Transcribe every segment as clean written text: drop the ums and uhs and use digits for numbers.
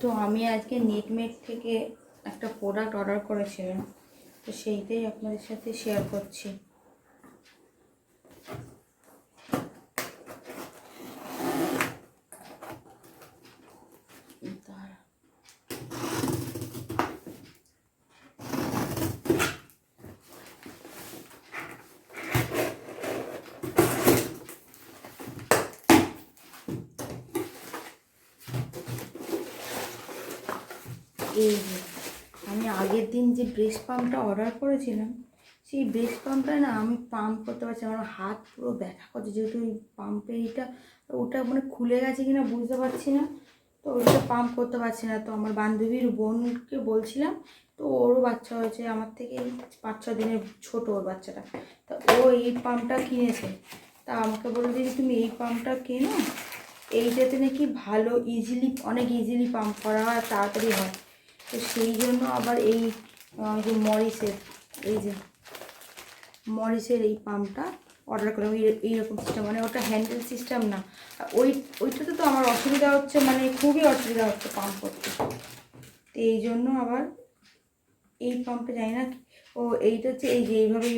তো আমি আজকে নেটমেট থেকে একটা প্রোডাক্ট অর্ডার করেছিলাম, তো সেইটাই আপনাদের সাথে শেয়ার করছি। এই যে আমি আগের দিন যে ব্রেস্ট পাম্পটা অর্ডার করেছিলাম, সেই ব্রেস্ট পাম্পটা না আমি পাম্প করতে পারছি, আমার হাত পুরো ব্যথা করছে, যেহেতু ওই পাম্পে এইটা ওটা মানে খুলে গেছে কিনা বুঝতে পারছি না, তো ওইটা পাম্প করতে পারছি না। তো আমার বান্ধবীর বোনকে বলছিলাম, তো ওরও বাচ্চা হয়েছে, আমার থেকে 5-6 দিনের ছোটো ওর বাচ্চাটা, তা ও এই পাম্পটা কিনেছে। তা আমাকে বললো যে তুমি এই পাম্পটা কেনো, এইটাতে নাকি ভালো অনেক ইজিলি পাম্প করা হয়, তাড়াতাড়ি হয়। তো সেই জন্য আবার এই যে মরিসের এই পাম্পটা অর্ডার করলাম। এইরকম সিস্টেম, মানে ওটা হ্যান্ডেল সিস্টেম না। ওইটাতে তো আমার অসুবিধা হচ্ছে, মানে খুবই অসুবিধা হচ্ছে পাম্প করতে। তো এই জন্য আবার এই পাম্পে জানি না, ও এইটা হচ্ছে এই যে এইভাবে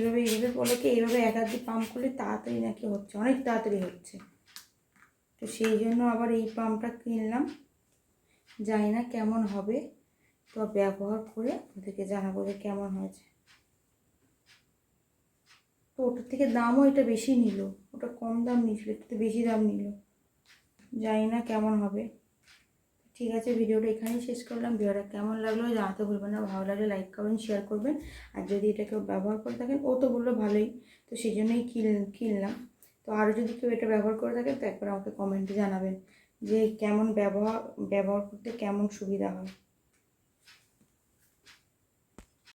বলে কি এইভাবে এক হাত দিয়ে পাম্প করলে তাড়াতাড়ি নাকি হচ্ছে, অনেক তাড়াতাড়ি হচ্ছে। তো সেই জন্য আবার এই পাম্পটা কিনলাম, জানি না কেমন হবে, তো ব্যবহার করে ওদেরকে জানাবো যে কেমন হয়েছে। তো ওটার থেকে দামও এটা বেশি নিল, ওটা কম দাম নিয়েছিল, একটু বেশি দাম নিল, জানি না কেমন হবে। ঠিক আছে, ভিডিওটা এখানেই শেষ করলাম। ভিডিওটা কেমন লাগলো জানাতে ভুলবেন না, ভালো লাগলে লাইক করবেন, শেয়ার করবেন। আর যদি এটা কেউ ব্যবহার করে থাকেন, ও তো বললো ভালোই, তো সেই জন্যই কিনলাম। তো আরও যদি কেউ এটা ব্যবহার করে থাকেন, তো একবার আমাকে কমেন্টে জানাবেন যে কেমন ব্যবহার করতে কেমন সুবিধা হয়।